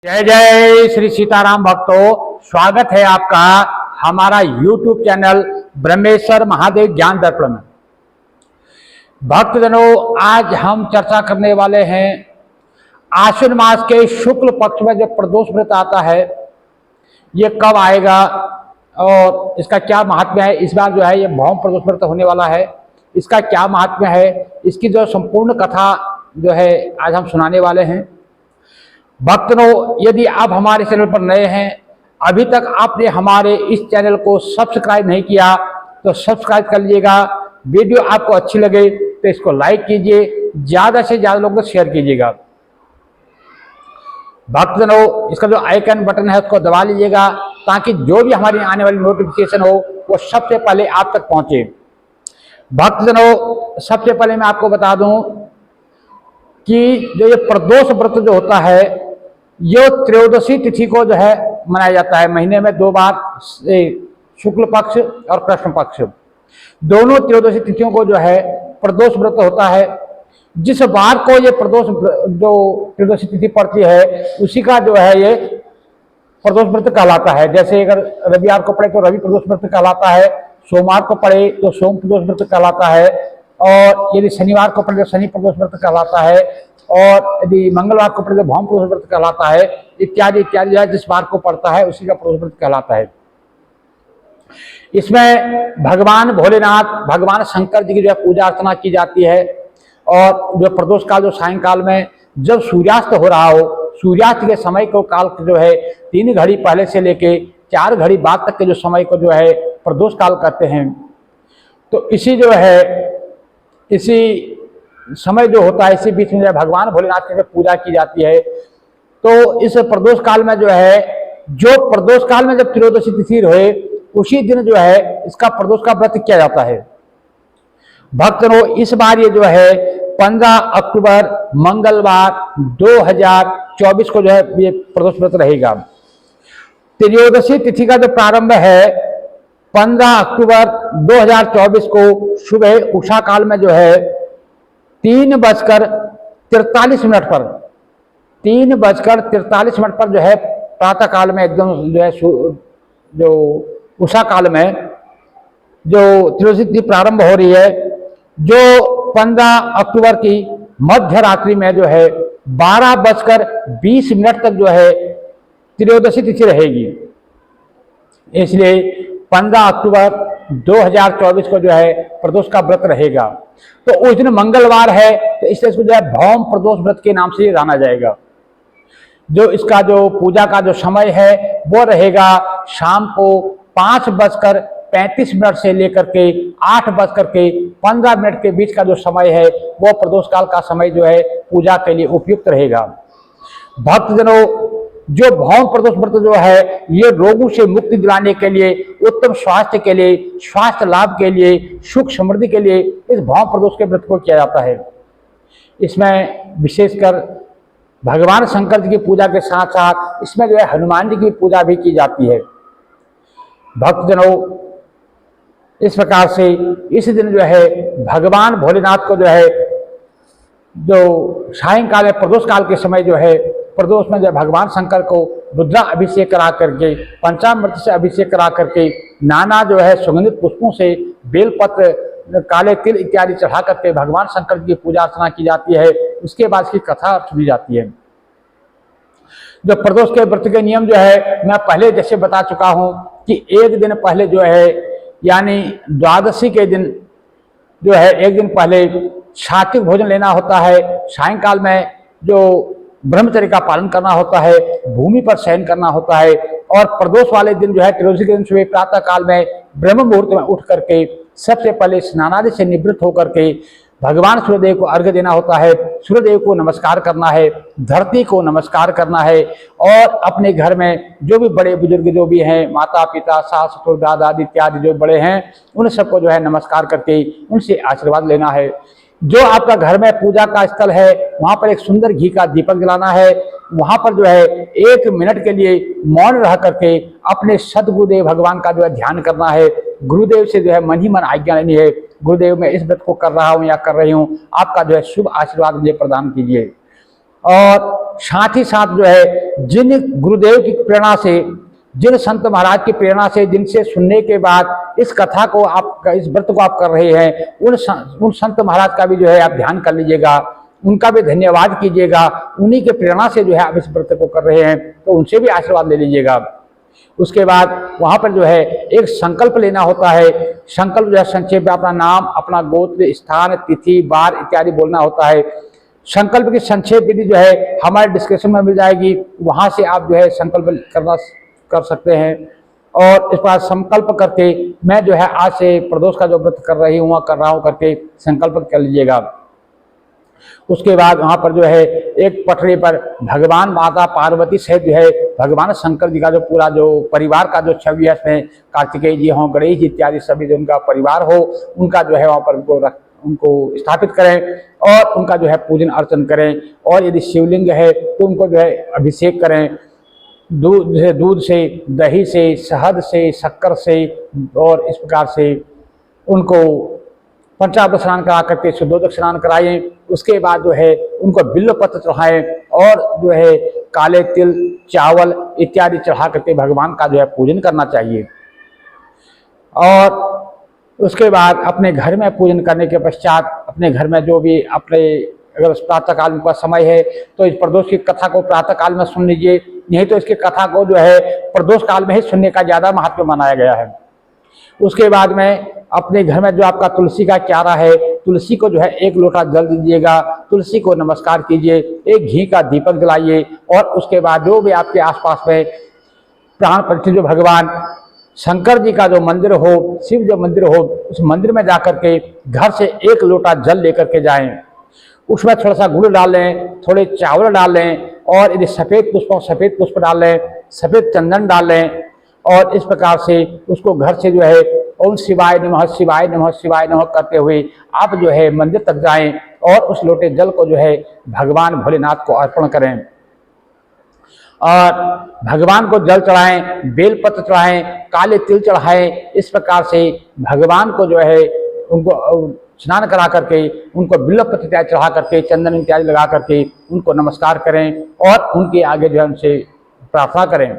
जय जय श्री सीताराम भक्तों, स्वागत है आपका हमारा YouTube चैनल ब्रह्मेश्वर महादेव ज्ञान दर्पण में। भक्तजनों, आज हम चर्चा करने वाले हैं आश्विन मास के शुक्ल पक्ष में जो प्रदोष व्रत आता है, ये कब आएगा और इसका क्या महात्म्य है। इस बार जो है ये भौम प्रदोष व्रत होने वाला है, इसका क्या महात्म्य है, इसकी जो संपूर्ण कथा जो है आज हम सुनाने वाले हैं। भक्तों, यदि आप हमारे चैनल पर नए हैं, अभी तक आपने हमारे इस चैनल को सब्सक्राइब नहीं किया तो सब्सक्राइब कर लीजिएगा। वीडियो आपको अच्छी लगे तो इसको लाइक कीजिए, ज़्यादा से ज़्यादा लोगों को शेयर कीजिएगा। भक्तजनों, इसका जो आइकन बटन है उसको दबा लीजिएगा ताकि जो भी हमारी आने वाली नोटिफिकेशन हो वो सबसे पहले आप तक पहुँचे। भक्तजनों, सबसे पहले मैं आपको बता दूं कि जो ये प्रदोष व्रत जो होता है, ये त्रयोदशी तिथि को जो है मनाया जाता है। महीने में 2 बार, शुक्ल पक्ष और कृष्ण पक्ष, दोनों त्रयोदशी तिथियों को जो है प्रदोष व्रत होता है। जिस बार को ये प्रदोष जो त्रयोदशी तिथि पड़ती है उसी का जो है ये प्रदोष व्रत कहलाता है। जैसे अगर रविवार को पड़े तो रवि प्रदोष व्रत कहलाता है, सोमवार को पड़े तो सोम प्रदोष व्रत कहलाता है, और यदि शनिवार को पड़े तो शनि प्रदोष व्रत कहलाता है, और यदि मंगलवार को पड़े तो भौम प्रदोष व्रत कहलाता है, इत्यादि इत्यादि। जिस बार को पड़ता है उसी का प्रदोष व्रत कहलाता है। इसमें भगवान भोलेनाथ, भगवान शंकर जी की जो है पूजा अर्चना की जाती है। और जो प्रदोष काल जो सायंकाल में जब सूर्यास्त हो रहा हो, सूर्यास्त के समय को काल जो है 3 घड़ी पहले से लेके 4 घड़ी बाद तक के जो समय को जो है प्रदोष काल कहते हैं। तो इसी जो है इसी समय जो होता है, इसी बीच में भगवान भोलेनाथ की पूजा की जाती है। तो इस प्रदोष काल में जो है, जो प्रदोष काल में जब त्रयोदशी तिथि रहे उसी दिन जो है इसका प्रदोष का व्रत किया जाता है। भक्तों, इस बार ये जो है 15 अक्टूबर मंगलवार 2024 को जो है ये प्रदोष व्रत रहेगा। त्रयोदशी तिथि का जो प्रारंभ है 15 अक्टूबर 2024 को सुबह उषा काल में जो है 3:43 पर 3:43 पर जो है प्रातः काल में एकदम जो है जो उषा काल में जो त्रयोदशी तिथि प्रारंभ हो रही है, जो 15 अक्टूबर की मध्य रात्रि में जो है 12:20 तक जो है त्रयोदशी तिथि रहेगी। इसलिए 15 अक्टूबर 2024 को जो है प्रदोष का व्रत रहेगा। तो उस दिन मंगलवार है, तो इसलिए इसको जो है भौम प्रदोष व्रत के नाम से जाना जाएगा। जो इसका जो पूजा का जो समय है वो रहेगा शाम को 5:35 से लेकर के 8:15 के बीच का जो समय है वो प्रदोष काल का समय जो है पूजा के लिए उपयुक्त रहेगा। भक्तजनों, जो भौम प्रदोष व्रत जो है ये रोगों से मुक्ति दिलाने के लिए, उत्तम स्वास्थ्य के लिए, स्वास्थ्य लाभ के लिए, सुख समृद्धि के लिए इस भौम प्रदोष के व्रत को किया जाता है। इसमें विशेषकर भगवान शंकर जी की पूजा के साथ साथ इसमें जो है हनुमान जी की पूजा भी की जाती है। भक्तजनों, इस प्रकार से इस दिन जो है भगवान भोलेनाथ को जो है जो सायंकाल में प्रदोष काल के समय जो है प्रदोष में जो भगवान शंकर को रुद्रा अभिषेक करा करके, पंचामृत से अभिषेक करा करके, नाना जो है सुगंधित पुष्पों से, बेलपत्र, काले तिल इत्यादि चढ़ा करके भगवान शंकर की पूजा अर्चना की जाती है। उसके बाद इसकी कथा सुनी जाती है। जो प्रदोष के व्रत के नियम जो है मैं पहले जैसे बता चुका हूं कि एक दिन पहले जो है यानी द्वादशी के दिन जो है एक दिन पहले सात्विक भोजन लेना होता है। सायंकाल में जो ब्रह्मचर्य का पालन करना होता है, भूमि पर शयन करना होता है, और प्रदोष वाले दिन जो है त्रयोदशी के दिन सुबह प्रातः काल में ब्रह्म मुहूर्त में उठ करके सबसे पहले स्नानादि से निवृत्त होकर के भगवान सूर्यदेव को अर्घ्य देना होता है, सूर्यदेव को नमस्कार करना है, धरती को नमस्कार करना है, और अपने घर में जो भी बड़े बुजुर्ग जो भी हैं, माता पिता, सास ससुर, दादा दादी इत्यादि जो बड़े हैं, उन सबको जो है नमस्कार करके उनसे आशीर्वाद लेना है। जो आपका घर में पूजा का स्थल है वहां पर एक सुंदर घी का दीपक जलाना है। वहां पर जो है 1 मिनट के लिए मौन रह करके अपने सदगुरुदेव भगवान का जो है ध्यान करना है। गुरुदेव से जो है मन ही मन आज्ञा लेनी है, गुरुदेव मैं इस व्रत को कर रहा हूँ या कर रही हूँ, आपका जो है शुभ आशीर्वाद मुझे प्रदान कीजिए। और साथ ही साथ जो है जिन गुरुदेव की प्रेरणा से, जिन संत महाराज की प्रेरणा से, जिनसे सुनने के बाद इस कथा को आप, इस व्रत को आप कर रहे हैं, उन संत महाराज का भी जो है आप ध्यान कर लीजिएगा, उनका भी धन्यवाद कीजिएगा। उन्हीं के प्रेरणा से जो है आप इस व्रत को कर रहे हैं, तो उनसे भी आशीर्वाद ले लीजिएगा। उसके बाद वहां पर जो है एक संकल्प लेना होता है। संकल्प जो है संक्षेप में अपना नाम, अपना गोत्र, स्थान, तिथि, वार इत्यादि बोलना होता है। संकल्प की संक्षेप विधि जो है हमारे डिस्क्रिप्शन में मिल जाएगी, वहां से आप जो है संकल्प कर सकते हैं। और इस बार संकल्प करके मैं जो है आज से प्रदोष का जो व्रत कर रहा हूँ करके संकल्प कर लीजिएगा। उसके बाद वहां पर जो है एक पटरी पर भगवान माता पार्वती सहित जो है भगवान शंकर जी का जो पूरा जो परिवार का जो छवि है, इसमें कार्तिकेय जी हों, गणेश जी इत्यादि सभी जो उनका परिवार हो, उनका जो है वहां पर उनको स्थापित करें और उनका जो है पूजन अर्चन करें। और यदि शिवलिंग है तो उनको जो है अभिषेक करें, दूध से, दही से, शहद से, शक्कर से, और इस प्रकार से उनको पंचामृत स्नान करा करके शुद्धोदक स्नान कराएं। उसके बाद जो है उनको बिल्व पत्र चढ़ाएं और जो है काले तिल, चावल इत्यादि चढ़ा करके भगवान का जो है पूजन करना चाहिए। और उसके बाद अपने घर में पूजन करने के पश्चात अपने घर में जो भी अपने, अगर प्रातः काल का समय है तो इस प्रदोष की कथा को प्रातः काल में सुन लीजिए, नहीं तो इसकी कथा को जो है प्रदोष काल में ही सुनने का ज़्यादा महत्व माना गया है। उसके बाद में अपने घर में जो आपका तुलसी का चारा है, तुलसी को जो है 1 लोटा जल दीजिएगा, तुलसी को नमस्कार कीजिए, एक घी का दीपक जलाइए। और उसके बाद जो भी आपके आसपास में प्राण प्रतिष्ठित जो भगवान शंकर जी का जो मंदिर हो, शिव जो मंदिर हो, उस मंदिर में जाकर के घर से 1 लोटा जल लेकर के जाएं। उसमें थोड़ा सा गुड़ डालें, थोड़े चावल डालें, और यदि सफ़ेद पुष्प डालें, सफ़ेद चंदन डालें। और इस प्रकार से उसको घर से जो है ओम शिवाय नमः, शिवाय नमः, शिवाय नमः करते हुए आप जो है मंदिर तक जाएं और उस लोटे जल को जो है भगवान भोलेनाथ को अर्पण करें। और भगवान को जल चढ़ाएं, बेलपत्र चढ़ाएं, काले तिल चढ़ाएं। इस प्रकार से भगवान को जो है उनको स्नान करा करके, उनको बिल्व पत्र इत्यादि चढ़ा करके, चंदन इत्यादि लगा करके उनको नमस्कार करें और उनके आगे जो है उनसे प्रार्थना करें।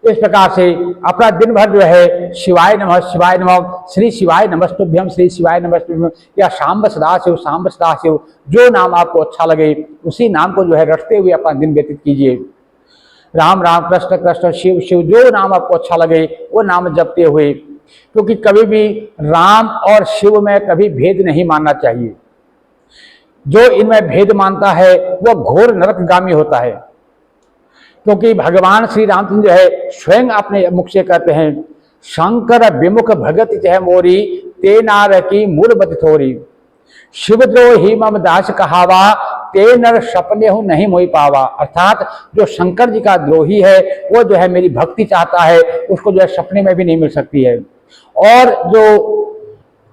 इस प्रकार से अपना दिन भर जो है शिवाय नमः, शिवाय नमः, श्री शिवाय नमस्तुभ्यम, श्री शिवाय नमस्तुभ्यम, या शाम्ब सदाशिव, शाम्ब सदाशिव, जो नाम आपको अच्छा लगे उसी नाम को जो है रटते हुए अपना दिन व्यतीत कीजिए। राम राम, कृष्ण कृष्ण, शिव शिव, जो नाम आपको अच्छा लगे वो नाम जपते हुए, क्योंकि कभी भी राम और शिव में कभी भेद नहीं मानना चाहिए। जो इनमें भेद मानता है वो घोर नरकगामी होता है, क्योंकि भगवान श्री रामचंद्र जो है स्वयं अपने मुख से कहते हैं, शंकर विमुख भगत जय मोरी, ते नार की मूल बत थोरी, शिवद्रोही मम दास कहावा, ते नर सपने हूं नहीं मोहि पावा। अर्थात जो शंकर जी का द्रोही है वो जो है मेरी भक्ति चाहता है, उसको जो है सपने में भी नहीं मिल सकती है। और जो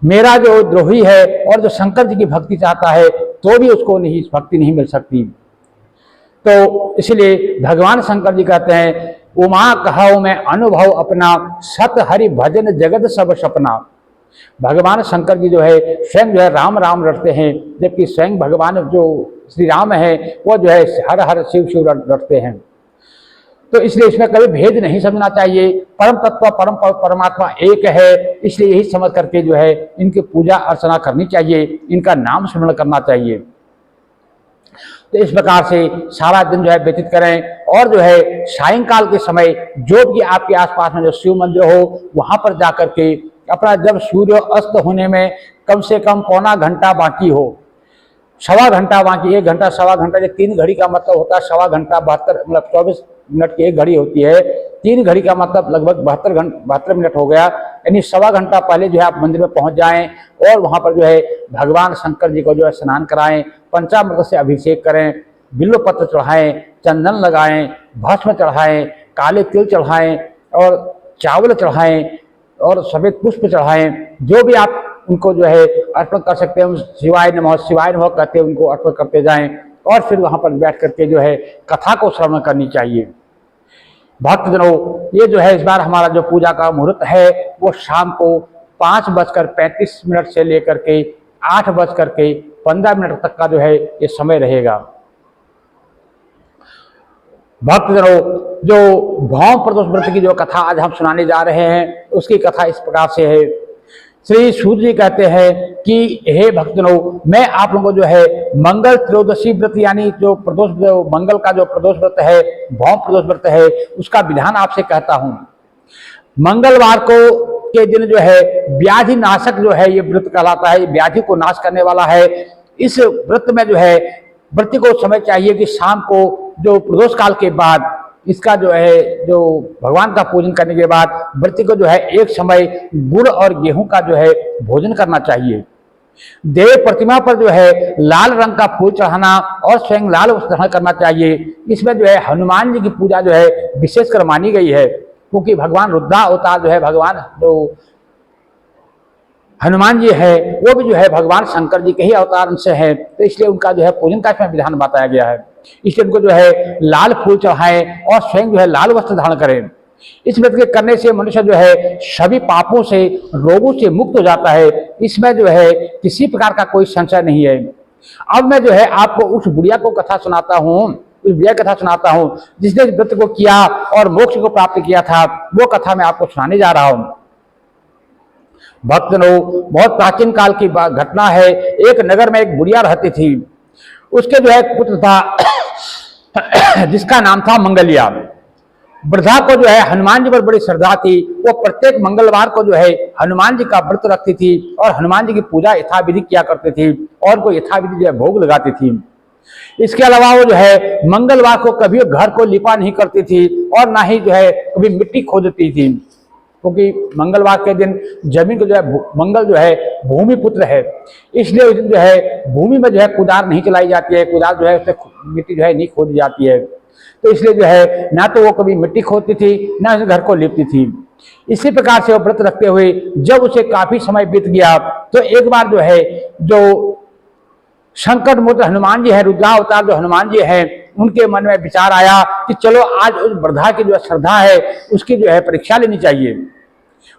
मेरा जो द्रोही है और जो शंकर जी की भक्ति चाहता है तो भी उसको नहीं, भक्ति नहीं मिल सकती। तो इसलिए भगवान शंकर जी कहते हैं, उमा कहौ मैं अनुभव अपना, सत हरि भजन जगत सब सपना। भगवान शंकर जी जो है स्वयं जो है राम राम रटते हैं, जबकि स्वयं भगवान जो श्री राम है वो जो है हर हर शिव शिव रटते हैं। तो इसलिए इसमें कभी भेद नहीं समझना चाहिए। परम तत्व परमात्मा एक है, इसलिए यही समझ करके जो है इनकी पूजा अर्चना करनी चाहिए, इनका नाम स्मरण करना चाहिए। तो इस प्रकार से सारा दिन जो है व्यतीत करें। और जो है सायंकाल के समय जो भी आपके आसपास में जो शिव मंदिर हो वहां पर जाकर के अपना, जब सूर्य अस्त होने में कम से कम पौना घंटा बाकी हो, 1.25 घंटा बाकी, 1 घंटा 1.25 घंटा, जब 3 घड़ी का मतलब होता है 1.25 घंटा 72 मतलब 24 मिनट की 1 घड़ी होती है, 3 घड़ी का मतलब लगभग 72 मिनट हो गया। यानी 1.25 घंटा पहले जो है आप मंदिर में पहुंच जाएं और वहां पर जो है भगवान शंकर जी को जो है स्नान कराएं, पंचामृत से अभिषेक करें, बिल्व पत्र चढ़ाएं, चंदन लगाएं, भस्म चढ़ाएं, काले तिल चढ़ाएं और चावल चढ़ाएं और सफेद पुष्प चढ़ाएं। जो भी आप उनको जो है अर्पण कर सकते हैं, शिवाय नमः कहते हैं उनको अर्पण करते जाएं। और फिर वहां पर बैठ करके जो है कथा को श्रवण करनी चाहिए। भक्तजनों, ये जो है इस बार हमारा जो पूजा का मुहूर्त है वो शाम को 5:35 से लेकर के 8:15 तक का जो है ये समय रहेगा। भक्तजनों, जो भौम प्रदोष व्रत की जो कथा आज हम सुनाने जा रहे हैं, उसकी कथा इस प्रकार से है। श्री सूत जी कहते हैं कि हे भक्तजनों, मैं आप लोगों को जो है मंगल त्रयोदशी व्रत यानी जो प्रदोष, मंगल का जो प्रदोष व्रत है, भौम प्रदोष व्रत है, उसका विधान आपसे कहता हूं। मंगलवार को के दिन जो है व्याधि नाशक जो है ये व्रत कहलाता है, व्याधि को नाश करने वाला है। इस व्रत में जो है व्रती को समय चाहिए कि शाम को जो प्रदोष काल के बाद इसका जो है जो भगवान का पूजन करने के बाद व्रती को जो है एक समय गुड़ और गेहूं का जो है भोजन करना चाहिए। देव प्रतिमा पर जो है लाल रंग का फूल चढ़ाना और स्वयं लाल वस्त्र धारण करना चाहिए। इसमें जो है हनुमान जी की पूजा जो है विशेषकर मानी गई है, क्योंकि भगवान रुद्रा अवतार जो है, भगवान जो हनुमान जी है वो भी जो है भगवान शंकर जी के ही अवतार अंश है, तो इसलिए उनका जो है पूजन का इसमें विधान बताया गया है। इसलिए उनको जो है लाल फूल चढ़ाएं और स्वयं जो है लाल वस्त्र धारण करें। इस व्रत के करने से मनुष्य जो है सभी पापों से, रोगों से मुक्त हो जाता है। इसमें जो है किसी प्रकार का कोई संशय नहीं है। अब मैं जो है आपको उस बुढ़िया को कथा सुनाता हूँ, उस बुढ़िया कथा सुनाता हूँ जिसने व्रत को किया और मोक्ष को प्राप्त किया था, वो कथा मैं आपको सुनाने जा रहा हूँ। भक्तजनों, बहुत प्राचीन काल की घटना है। एक नगर में एक बुढ़िया रहती थी। उसके जो है पुत्र था जिसका नाम था मंगलिया। वृद्धा को जो है हनुमान जी पर बड़ी श्रद्धा थी। वो प्रत्येक मंगलवार को जो है हनुमान जी का व्रत रखती थी और हनुमान जी की पूजा यथाविधि किया करती थी और को यथाविधि जो है भोग लगाती थी। इसके अलावा वो जो है मंगलवार को कभी घर को लिपा नहीं करती थी और ना ही जो है कभी मिट्टी खोदती थी, क्योंकि मंगलवार के दिन जमीन को जो है मंगल जो है भूमि पुत्र है, इसलिए उस दिन जो है भूमि में जो है कुदार नहीं चलाई जाती है। कुदार जो है उससे मिट्टी जो है नहीं खोदी जाती है, तो इसलिए जो है ना तो वो कभी मिट्टी खोदती थी ना उस घर को लिपती थी। इसी प्रकार से वो व्रत रखते हुए जब उसे काफी समय बीत गया तो एक बार जो है जो संकट मोचन हनुमान जी है, रुद्रावतार जो हनुमान जी हैं, उनके मन में विचार आया कि चलो आज उस वृद्धा की जो श्रद्धा है उसकी जो है परीक्षा लेनी चाहिए।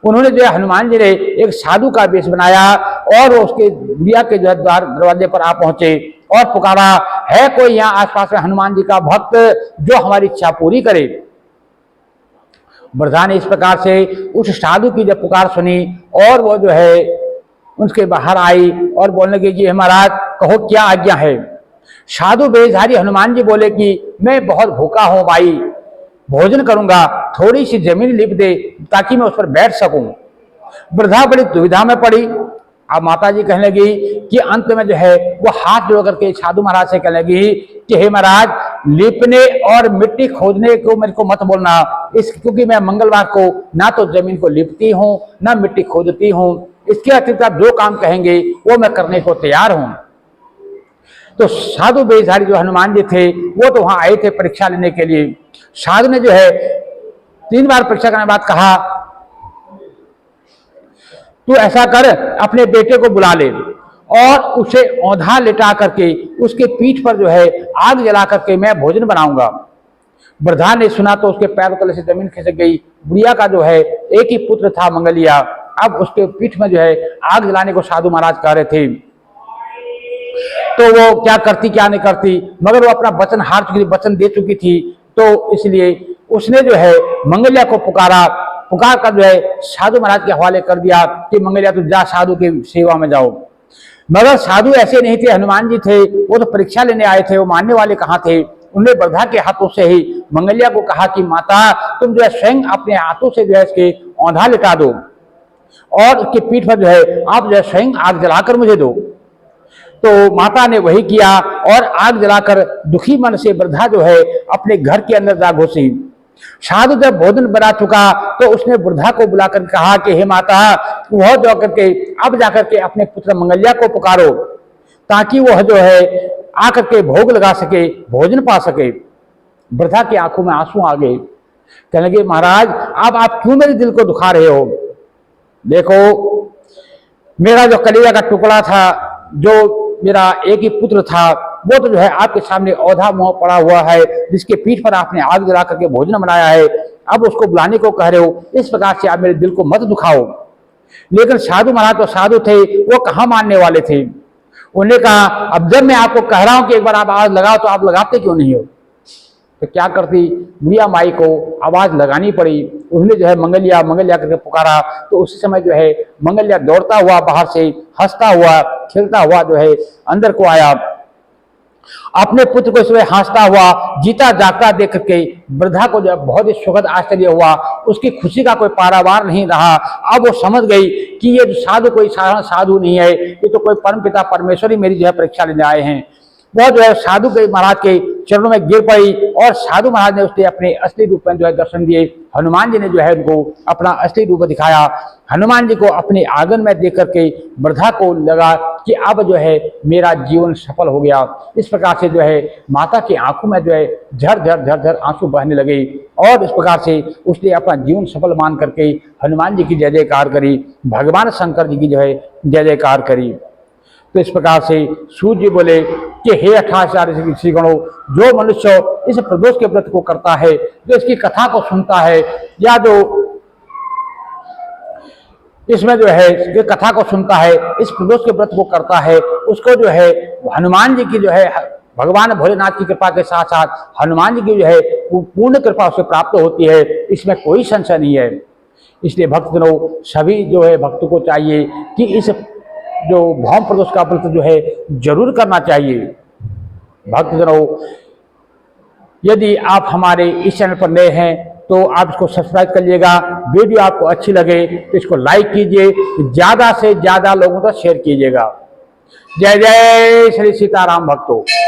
उन्होंने जो है हनुमान जी ने एक साधु का वेश बनाया और उसके बुढ़िया के जो दरवाजे पर आ पहुंचे और पुकारा, है कोई यहाँ आसपास में हनुमान जी का भक्त जो हमारी इच्छा पूरी करे। वृद्धा ने इस प्रकार से उस साधु की जब पुकार सुनी और वो जो है उसके बाहर आई और बोलने लगी कि महाराज कहो क्या आज्ञा है। साधु वेशधारी हनुमान जी बोले कि मैं बहुत भूखा हूं भाई, भोजन करूंगा, थोड़ी सी जमीन लिप दे ताकि मैं उस पर बैठ सकूं। वृद्धा बड़ी दुविधा में पड़ी। अब माता जी कहने लगी कि अंत में जो है वो हाथ जोड़ करके साधु महाराज से कहने लगी कि हे महाराज, लिपने और मिट्टी खोदने को मेरे को मत बोलना, क्योंकि मैं मंगलवार को ना तो जमीन को लिपती हूँ ना मिट्टी खोदती हूँ। इसके अतिरिक्त आप जो काम कहेंगे वो मैं करने को तैयार हूं। तो साधु वेशधारी जो हनुमान जी थे वो तो वहां आए थे परीक्षा लेने के लिए। साधु ने जो है 3 बार परीक्षा करने के बाद कहा, तू ऐसा कर, अपने बेटे को बुला ले और उसे औंधा लिटा करके उसके पीठ पर जो है आग जला करके मैं भोजन बनाऊंगा। वृद्धा ने सुना तो उसके पैरों तले से जमीन खिसक गई। बुढ़िया का जो है एक ही पुत्र था मंगलिया, अब उसके पीठ में जो है आग जलाने को साधु महाराज कह रहे थे। तो वो क्या करती क्या नहीं करती, मगर वो अपना वचन हार चुकी थी, वचन दे चुकी थी, तो इसलिए उसने जो है मंगलिया को पुकारा। पुकार कर जो है साधु महाराज के हवाले कर दिया कि मंगलिया तू जा साधु की सेवा में जाओ। मगर साधु ऐसे नहीं थे, हनुमान जी थे, वो तो परीक्षा लेने आए थे, वो मानने वाले कहाँ थे। उन्होंने वृद्धा के हाथों से ही मंगलिया को कहा कि माता तुम जो है स्वयं अपने हाथों से जो है इसके औंधा लिटा दो और उसके पीठ पर जो है आप जो है स्वयं आग जलाकर मुझे दो। तो माता ने वही किया और आग जलाकर दुखी मन से वृद्धा जो है अपने घर के अंदर जा घुसी। साधु जब भोजन बना चुका तो उसने वृद्धा को बुलाकर कहा कि हे माता, वह जो करके अब जाकर के अपने पुत्र मंगलिया को पुकारो ताकि वह जो है आकर के भोग लगा सके, भोजन पा सके। वृद्धा की आंखों में आंसू आ गए। कहने लगे महाराज अब आप क्यों मेरे दिल को दुखा रहे हो? देखो मेरा जो कलेजा का टुकड़ा था, जो मेरा एक ही पुत्र था, वो तो जो है आपके सामने औधा मुंह पड़ा हुआ है, जिसके पीठ पर आपने आग जला करके भोजन बनाया है। अब उसको बुलाने को कह रहे हो, इस प्रकार से आप मेरे दिल को मत दुखाओ। लेकिन साधु महाराज तो साधु थे, वो कहाँ मानने वाले थे। उन्होंने कहा अब जब मैं आपको कह रहा हूं कि एक बार आप आग लगाओ तो आप लगाते क्यों नहीं हो? तो क्या करती, बुढ़िया माई को आवाज लगानी पड़ी। उसने जो है मंगलिया मंगलिया करके पुकारा, तो उसी समय जो है मंगलिया दौड़ता हुआ बाहर से हंसता हुआ खेलता हुआ जो है अंदर को आया। अपने पुत्र को इसमें हंसता हुआ जीता जागता देख करके वृद्धा को जब बहुत ही सुखद आश्चर्य हुआ, उसकी खुशी का कोई पारावार नहीं रहा। अब वो समझ गई कि ये साधु कोई साधारण साधु नहीं है, ये तो कोई परमपिता परमेश्वर ही मेरी जो है परीक्षा लेने आए हैं। वह जो है साधु के महाराज के चरणों में गिर पड़ी और साधु महाराज ने उसके अपने असली रूप में जो है दर्शन दिए। हनुमान जी ने जो है उनको अपना असली रूप दिखाया। हनुमान जी को अपने आंगन में देख करके वृद्धा को लगा कि अब जो है मेरा जीवन सफल हो गया। इस प्रकार से जो है माता की आंखों में जो है झर झर झर झर आंसू बहने लगे और इस प्रकार से उसने अपना जीवन सफल मान करके हनुमान जी की जय जयकार करी, भगवान शंकर जी की जो है जय जयकार करी। तो इस प्रकार से सूर्य जी बोले कि हे 28,000 ऋषिगणों, जो मनुष्य इस प्रदोष के व्रत को करता है, जो इसकी कथा को सुनता है या जो इसमें जो है ये कथा को सुनता है, इस प्रदोष के व्रत को करता है, उसको जो है हनुमान जी की जो है भगवान भोलेनाथ की कृपा के साथ साथ हनुमान जी की जो है पूर्ण कृपा उसे प्राप्त होती है। इसमें कोई संशय नहीं है। इसलिए भक्तजनों, सभी जो है भक्तों को चाहिए कि इस जो भौम प्रदोष का व्रत जो है जरूर करना चाहिए। भक्तजनों, यदि आप हमारे इस चैनल पर नए हैं तो आप इसको सब्सक्राइब कर लीजिएगा। वीडियो आपको अच्छी लगे तो इसको लाइक कीजिए, ज्यादा से ज्यादा लोगों तक शेयर कीजिएगा। जय जय श्री सीताराम भक्तों।